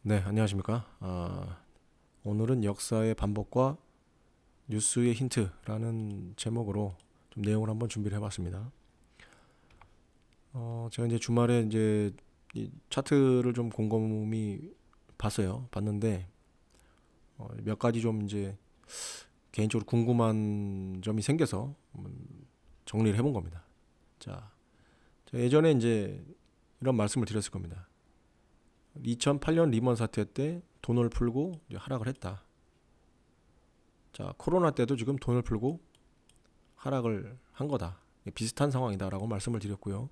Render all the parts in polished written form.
네, 안녕하십니까. 오늘은 역사의 반복과 뉴스의 힌트라는 제목으로 좀 내용을 한번 준비를 해봤습니다. 제가 이제 주말에 이제 이 차트를 좀 곰곰이 봤어요. 봤는데 몇 가지 좀 이제 개인적으로 궁금한 점이 생겨서 정리를 해본 겁니다. 자, 제가 예전에 이제 이런 말씀을 드렸을 겁니다. 2008년 리먼 사태 때 돈을 풀고 이제 하락을 했다. 자, 코로나 때도 지금 돈을 풀고 하락을 한 거다. 비슷한 상황이다라고 말씀을 드렸고요.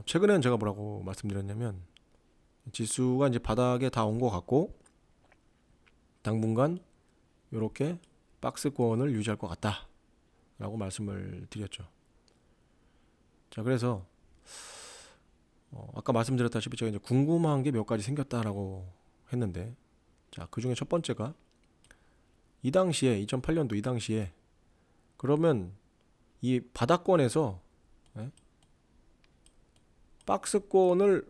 최근에는 제가 뭐라고 말씀드렸냐면 지수가 이제 바닥에 다 온 것 같고 당분간 이렇게 박스권을 유지할 것 같다라고 말씀을 드렸죠. 자, 그래서 아까 말씀드렸다시피 제가 이제 궁금한 게 몇 가지 생겼다라고 했는데, 자, 그 중에 첫 번째가 이 당시에 2008년도 이 당시에 그러면 이 바닥권에서 예? 박스권을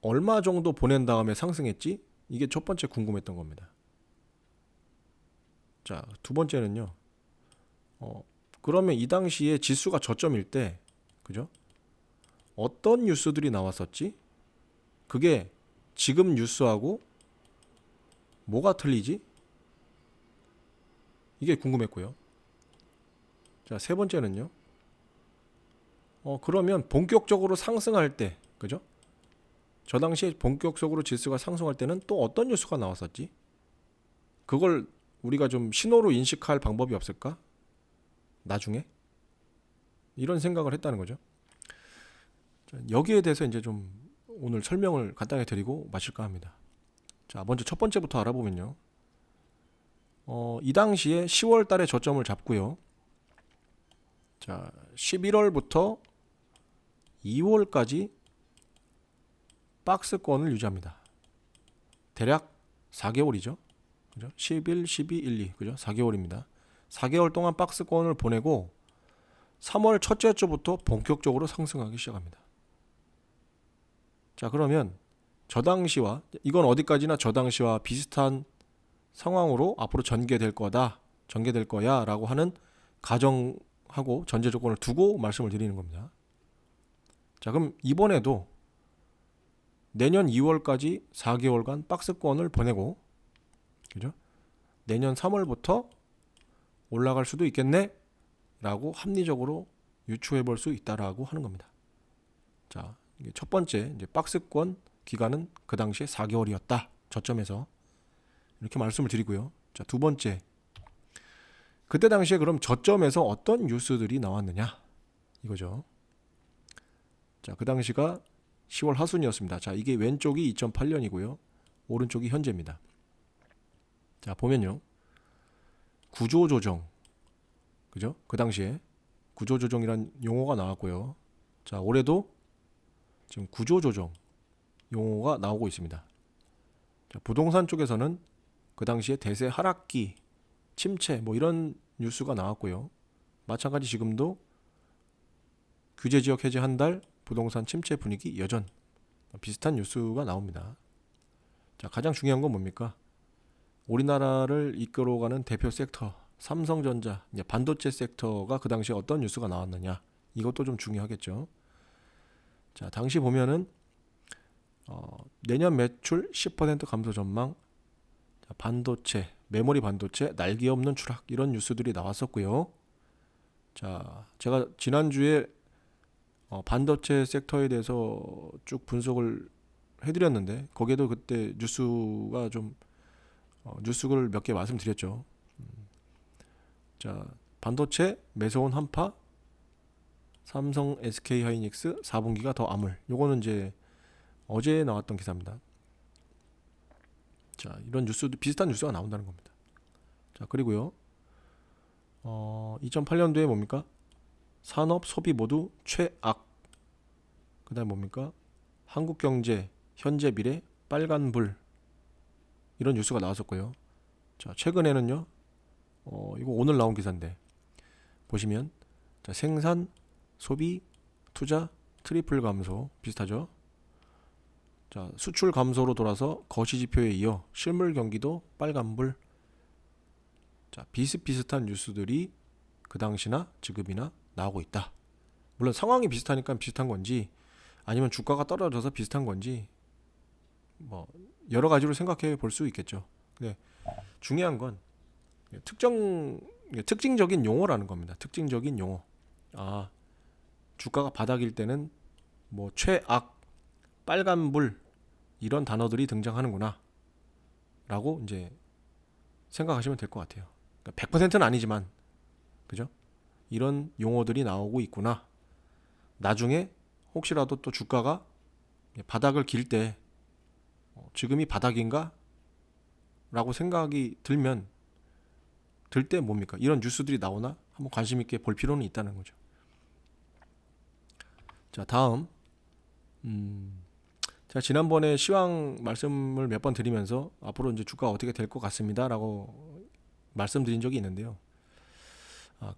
얼마 정도 보낸 다음에 상승했지? 이게 첫 번째 궁금했던 겁니다. 자, 두 번째는요. 그러면 이 당시에 지수가 저점일 때, 그죠? 어떤 뉴스들이 나왔었지? 그게 지금 뉴스하고 뭐가 틀리지? 이게 궁금했고요. 자, 세 번째는요. 그러면 본격적으로 상승할 때, 그죠? 저 당시에 본격적으로 지수가 상승할 때는 또 어떤 뉴스가 나왔었지? 그걸 우리가 좀 신호로 인식할 방법이 없을까? 나중에? 이런 생각을 했다는 거죠. 여기에 대해서 이제 좀 오늘 설명을 간단히 드리고 마실까 합니다. 자, 먼저 첫 번째부터 알아보면요. 이 당시에 10월 달에 저점을 잡고요. 자, 11월부터 2월까지 박스권을 유지합니다. 대략 4개월이죠. 그죠? 11, 12, 1, 2. 그죠? 4개월입니다. 4개월 동안 박스권을 보내고 3월 첫째 주부터 본격적으로 상승하기 시작합니다. 자, 그러면 저 당시와 이건 어디까지나 저 당시와 비슷한 상황으로 앞으로 전개될 거야라고 하는 가정하고 전제 조건을 두고 말씀을 드리는 겁니다. 자, 그럼 이번에도 내년 2월까지 4개월간 박스권을 보내고, 그죠? 내년 3월부터 올라갈 수도 있겠네? 라고 합리적으로 유추해 볼 수 있다라고 하는 겁니다. 자, 이게 첫 번째, 이제 박스권 기간은 그 당시에 4개월이었다. 저점에서. 이렇게 말씀을 드리고요. 자, 두 번째. 그때 당시에 그럼 저점에서 어떤 뉴스들이 나왔느냐? 이거죠. 자, 그 당시가 10월 하순이었습니다. 자, 이게 왼쪽이 2008년이고요. 오른쪽이 현재입니다. 자, 보면요. 구조조정. 그죠? 그 당시에 구조조정이란 용어가 나왔고요. 자, 올해도 지금 구조조정 용어가 나오고 있습니다. 자, 부동산 쪽에서는 그 당시에 대세 하락기, 침체 뭐 이런 뉴스가 나왔고요. 마찬가지 지금도 규제 지역 해제 한 달, 부동산 침체 분위기 여전 비슷한 뉴스가 나옵니다. 자, 가장 중요한 건 뭡니까? 우리나라를 이끌어가는 대표 섹터 삼성전자, 이제 반도체 섹터가 그 당시에 어떤 뉴스가 나왔느냐, 이것도 좀 중요하겠죠. 자, 당시 보면은 내년 매출 10% 감소 전망, 자, 반도체, 메모리 반도체 날개 없는 추락 이런 뉴스들이 나왔었고요. 자, 제가 지난주에 반도체 섹터에 대해서 쭉 분석을 해드렸는데 거기에도 그때 뉴스가 좀 뉴스를 몇 개 말씀드렸죠. 자, 반도체 매서운 한파, 삼성 SK 하이닉스 4분기가 더 암울. 요거는 이제 어제 나왔던 기사입니다. 자, 이런 뉴스도 비슷한 뉴스가 나온다는 겁니다. 자, 그리고요. 2008년도에 뭡니까? 산업 소비 모두 최악. 그다음 뭡니까? 한국 경제 현재 미래 빨간불. 이런 뉴스가 나왔었고요. 자, 최근에는요. 이거 오늘 나온 기사인데 보시면 자, 생산, 소비, 투자 트리플 감소 비슷하죠. 자, 수출 감소로 돌아서 거시 지표에 이어 실물 경기도 빨간불. 자, 비슷비슷한 뉴스들이 그 당시나 지금이나 나오고 있다. 물론 상황이 비슷하니까 비슷한 건지 아니면 주가가 떨어져서 비슷한 건지 뭐 여러 가지로 생각해 볼 수 있겠죠. 근데 중요한 건 특징적인 용어라는 겁니다. 특징적인 용어. 아, 주가가 바닥일 때는 뭐 최악, 빨간불 이런 단어들이 등장하는구나 라고 이제 생각하시면 될 것 같아요. 그러니까 100%는 아니지만 그죠? 이런 용어들이 나오고 있구나. 나중에 혹시라도 또 주가가 바닥을 길 때 지금이 바닥인가? 라고 생각이 들 때 뭡니까? 이런 뉴스들이 나오나? 한번 관심 있게 볼 필요는 있다는 거죠. 자, 다음. 제가 지난번에 시황 말씀을 몇 번 드리면서 앞으로 이제 주가 어떻게 될 것 같습니다라고 말씀드린 적이 있는데요.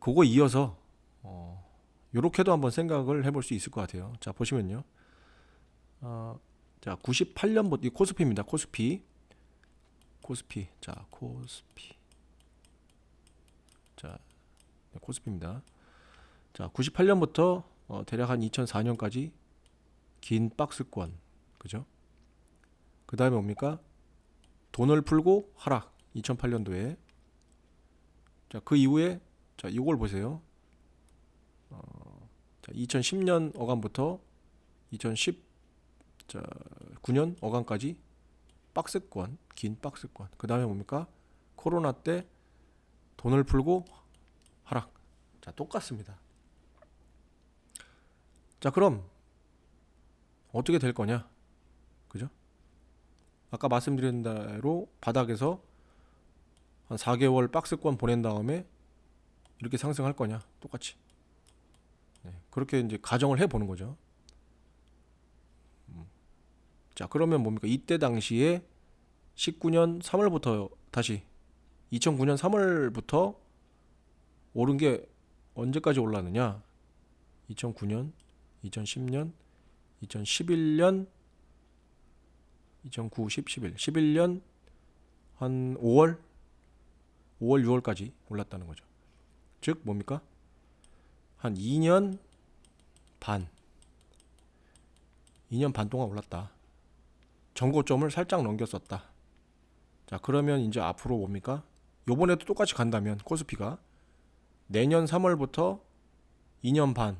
그거 이어서 요렇게도 한번 생각을 해볼 수 있을 것 같아요. 자, 보시면요. 자, 98년부터 이 코스피입니다. 코스피. 자, 코스피. 자, 코스피입니다. 자, 98년부터 대략 한 2004년까지 긴 박스권. 그죠? 그 다음에 뭡니까? 돈을 풀고 하락. 2008년도에. 자, 그 이후에 자, 이걸 보세요. 자, 2010년 어간부터 2019년 어간까지 박스권, 긴 박스권. 그 다음에 뭡니까? 코로나 때 돈을 풀고 하락. 자, 똑같습니다. 자, 그럼 어떻게 될 거냐? 그죠? 아까 말씀드린 대로 바닥에서 한 4개월 박스권 보낸 다음에 이렇게 상승할 거냐? 똑같이. 네, 그렇게 이제 가정을 해 보는 거죠. 자, 그러면 뭡니까? 이때 당시에 19년 3월부터 다시 2009년 3월부터 오른 게 언제까지 올랐느냐? 2009년, 2010년, 2011년, 2009, 10, 11, 11년 한 5월, 6월까지 올랐다는 거죠. 즉 뭡니까? 한 2년 반, 2년 반 동안 올랐다. 전고점을 살짝 넘겼었다. 자, 그러면 이제 앞으로 뭡니까? 요번에도 똑같이 간다면 코스피가 내년 3월부터 2년 반,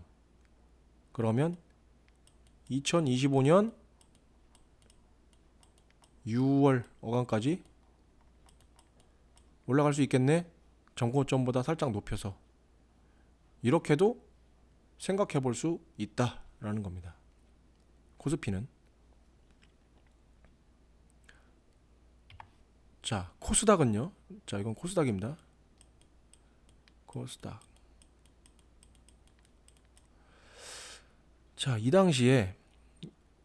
그러면 2025년 6월 어간까지 올라갈 수 있겠네? 전고점보다 살짝 높여서. 이렇게도 생각해 볼 수 있다라는 겁니다. 코스피는. 자, 코스닥은요. 자, 이건 코스닥입니다. 코스닥. 자, 이 당시에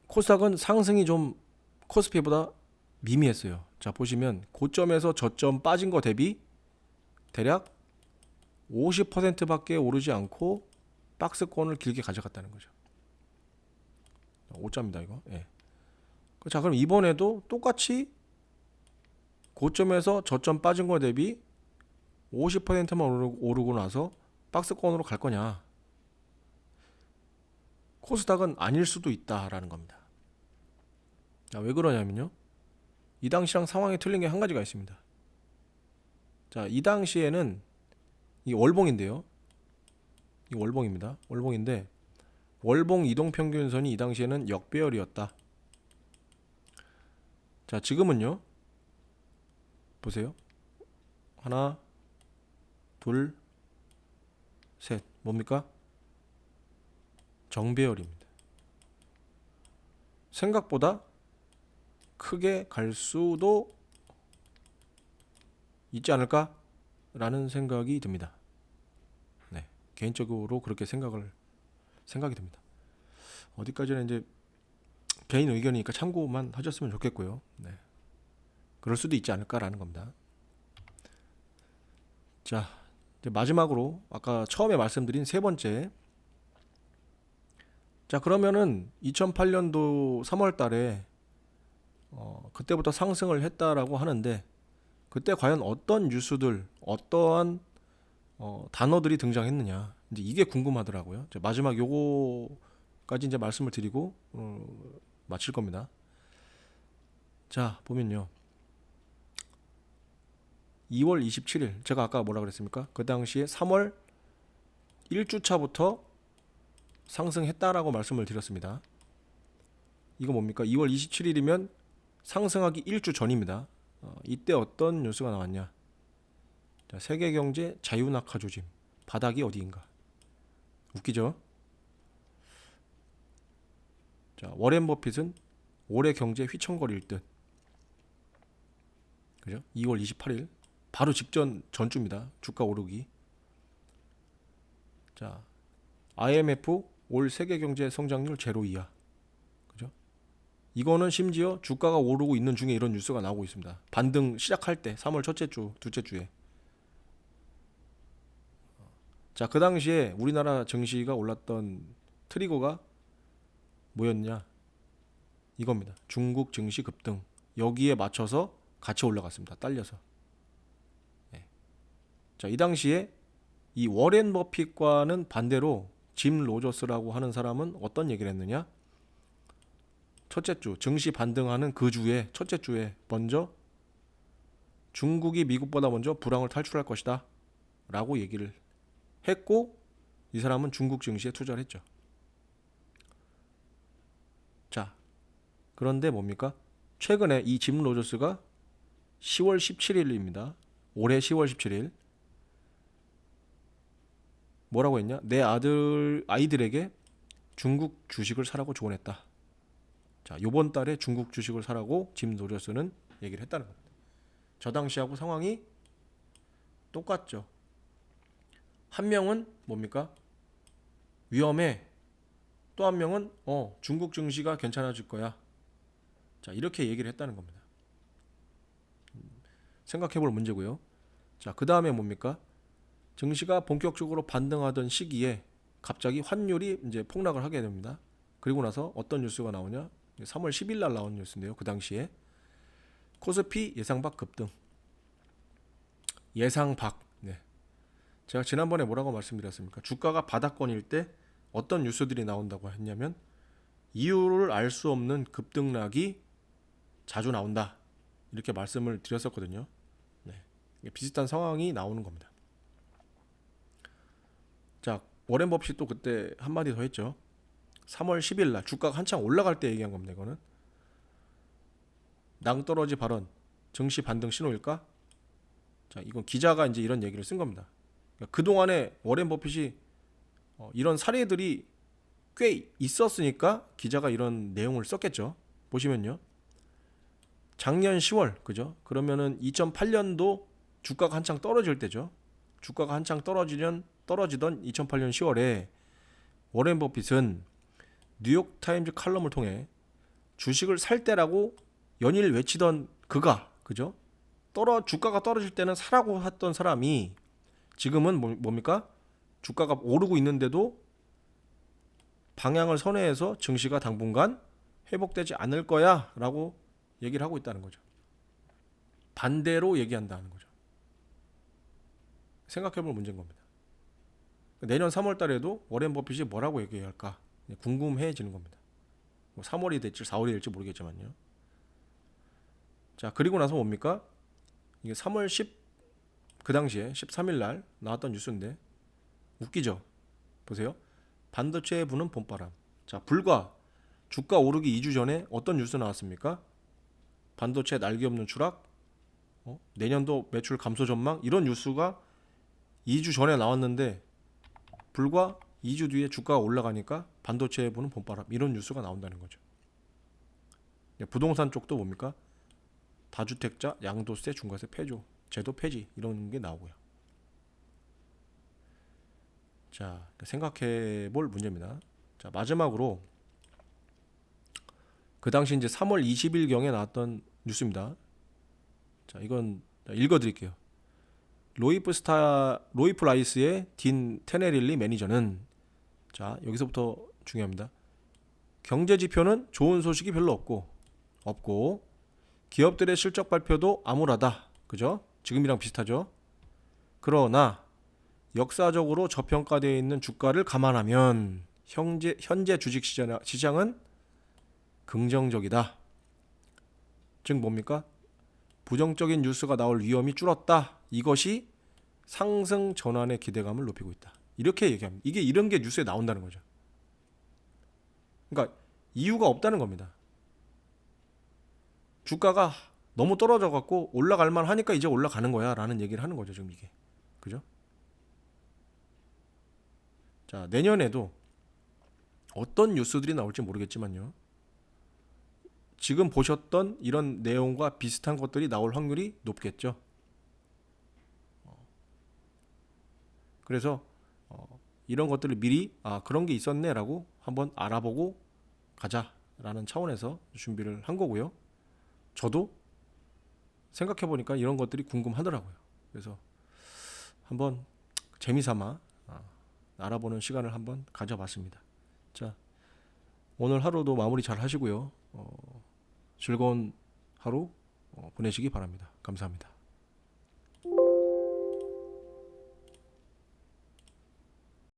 코스닥은 상승이 좀 코스피보다 미미했어요. 자, 보시면 고점에서 저점 빠진 거 대비 대략 50%밖에 오르지 않고 박스권을 길게 가져갔다는 거죠. 5자입니다 이거. 예. 자, 그럼 이번에도 똑같이 고점에서 저점 빠진 거 대비 50%만 오르고 나서 박스권으로 갈 거냐? 코스닥은 아닐 수도 있다라는 겁니다. 자, 왜 그러냐면요. 이 당시랑 상황이 틀린 게 한 가지가 있습니다. 자, 이 당시에는 이 월봉인데요. 이 월봉입니다. 월봉인데 월봉 이동평균선이 이 당시에는 역배열이었다. 자, 지금은요. 보세요. 하나, 둘, 셋. 뭡니까? 정배열입니다. 생각보다 크게 갈 수도 있지 않을까? 라는 생각이 듭니다. 네, 개인적으로 그렇게 생각이 듭니다. 어디까지나 이제 개인 의견이니까 참고만 하셨으면 좋겠고요. 네, 그럴 수도 있지 않을까라는 겁니다. 자, 이제 마지막으로 아까 처음에 말씀드린 세 번째. 자, 그러면은 2008년도 3월 달에 그때부터 상승을 했다라고 하는데 그때 과연 어떤 뉴스들, 어떠한 단어들이 등장했느냐, 이제 이게 궁금하더라고요. 이제 마지막 요거까지 이제 말씀을 드리고 마칠 겁니다. 자, 보면요. 2월 27일, 제가 아까 뭐라 그랬습니까? 그 당시에 3월 1주차부터 상승했다라고 말씀을 드렸습니다. 이거 뭡니까? 2월 27일이면 상승하기 1주 전입니다. 이때 어떤 뉴스가 나왔냐? 자, 세계경제 자유낙하 조짐, 바닥이 어디인가? 웃기죠? 자, 워렌 버핏은 올해 경제 휘청거릴 듯. 그죠? 2월 28일 바로 직전 전주입니다. 주가 오르기. 자, IMF 올 세계 경제 성장률 제로 이하. 그죠? 이거는 심지어 주가가 오르고 있는 중에 이런 뉴스가 나오고 있습니다. 반등 시작할 때 3월 첫째 주, 둘째 주에. 자, 그 당시에 우리나라 증시가 올랐던 트리거가 뭐였냐? 이겁니다. 중국 증시 급등. 여기에 맞춰서 같이 올라갔습니다. 딸려서. 네. 자, 이 당시에 이 워렌 버핏과는 반대로 짐 로저스라고 하는 사람은 어떤 얘기를 했느냐? 첫째 주 증시 반등하는 그 주에 첫째 주에 먼저 중국이 미국보다 먼저 불황을 탈출할 것이다 라고 얘기를 했고, 이 사람은 중국 증시에 투자를 했죠. 자, 그런데 뭡니까? 최근에 이 짐 로저스가 10월 17일입니다. 올해 10월 17일 뭐라고 했냐? 내 아이들에게 중국 주식을 사라고 조언했다. 자, 요번 달에 중국 주식을 사라고 짐 로저스는 얘기를 했다는 겁니다. 저 당시하고 상황이 똑같죠. 한 명은 뭡니까? 위험해. 또 한 명은 중국 증시가 괜찮아질 거야. 자, 이렇게 얘기를 했다는 겁니다. 생각해 볼 문제고요. 자, 그 다음에 뭡니까? 증시가 본격적으로 반등하던 시기에 갑자기 환율이 이제 폭락을 하게 됩니다. 그리고 나서 어떤 뉴스가 나오냐? 3월 10일 날 나온 뉴스인데요. 그 당시에 코스피 예상 밖 급등. 예상 밖. 네. 제가 지난번에 뭐라고 말씀드렸습니까? 주가가 바닥권일 때 어떤 뉴스들이 나온다고 했냐면 이유를 알 수 없는 급등락이 자주 나온다. 이렇게 말씀을 드렸었거든요. 네. 비슷한 상황이 나오는 겁니다. 자, 워렌 버핏도 그때 한마디 더 했죠. 3월 10일 날 주가가 한창 올라갈 때 얘기한 겁니다. 이거는 낭떠러지 발언, 증시 반등 신호일까? 자, 이건 기자가 이제 이런 얘기를 쓴 겁니다. 그러니까 그동안에 워렌 버핏이 이런 사례들이 꽤 있었으니까 기자가 이런 내용을 썼겠죠. 보시면요. 작년 10월, 그죠? 그러면은 2008년도 주가가 한창 떨어질 때죠. 주가가 한창 떨어지던 2008년 10월에 워렌 버핏은 뉴욕 타임즈 칼럼을 통해 주식을 살 때라고 연일 외치던 그가, 그죠? 주가가 떨어질 때는 사라고 했던 사람이 지금은 뭡니까? 주가가 오르고 있는데도 방향을 선회해서 증시가 당분간 회복되지 않을 거야 라고 얘기를 하고 있다는 거죠. 반대로 얘기한다는 거죠. 생각해볼 문제인 겁니다. 내년 3월 달에도 워렌 버핏이 뭐라고 얘기할까 궁금해지는 겁니다. 3월이 될지 4월이 될지 모르겠지만요. 자, 그리고 나서 뭡니까? 이게 3월 10 그 당시에 13일 날 나왔던 뉴스인데 웃기죠? 보세요. 반도체에 부는 봄바람. 자, 불과 주가 오르기 2주 전에 어떤 뉴스 나왔습니까? 반도체 날개 없는 추락, 내년도 매출 감소 전망, 이런 뉴스가 2주 전에 나왔는데 불과 2주 뒤에 주가가 올라가니까 반도체에 부는 봄바람, 이런 뉴스가 나온다는 거죠. 부동산 쪽도 뭡니까? 다주택자 양도세, 중과세 폐조, 제도 폐지, 이런 게 나오고요. 자, 생각해 볼 문제입니다. 자, 마지막으로 그 당시 이제 3월 20일경에 나왔던 뉴스입니다. 자, 이건 읽어 드릴게요. 로이프 라이스의 딘 테네릴리 매니저는, 자, 여기서부터 중요합니다. 경제 지표는 좋은 소식이 별로 없고 기업들의 실적 발표도 암울하다. 그죠? 지금이랑 비슷하죠. 그러나 역사적으로 저평가되어 있는 주가를 감안하면 현재 주식 시장은 긍정적이다. 즉 뭡니까? 부정적인 뉴스가 나올 위험이 줄었다. 이것이 상승 전환의 기대감을 높이고 있다. 이렇게 얘기합니다. 이게 이런 게 뉴스에 나온다는 거죠. 그러니까 이유가 없다는 겁니다. 주가가 너무 떨어져 갖고 올라갈 만 하니까 이제 올라가는 거야라는 얘기를 하는 거죠, 지금 이게. 그죠? 자, 내년에도 어떤 뉴스들이 나올지 모르겠지만요. 지금 보셨던 이런 내용과 비슷한 것들이 나올 확률이 높겠죠. 그래서 이런 것들을 미리 그런 게 있었네라고 한번 알아보고 가자라는 차원에서 준비를 한 거고요. 저도 생각해 보니까 이런 것들이 궁금하더라고요. 그래서 한번 재미삼아 알아보는 시간을 한번 가져봤습니다. 자, 오늘 하루도 마무리 잘 하시고요. 즐거운 하루 보내시기 바랍니다. 감사합니다.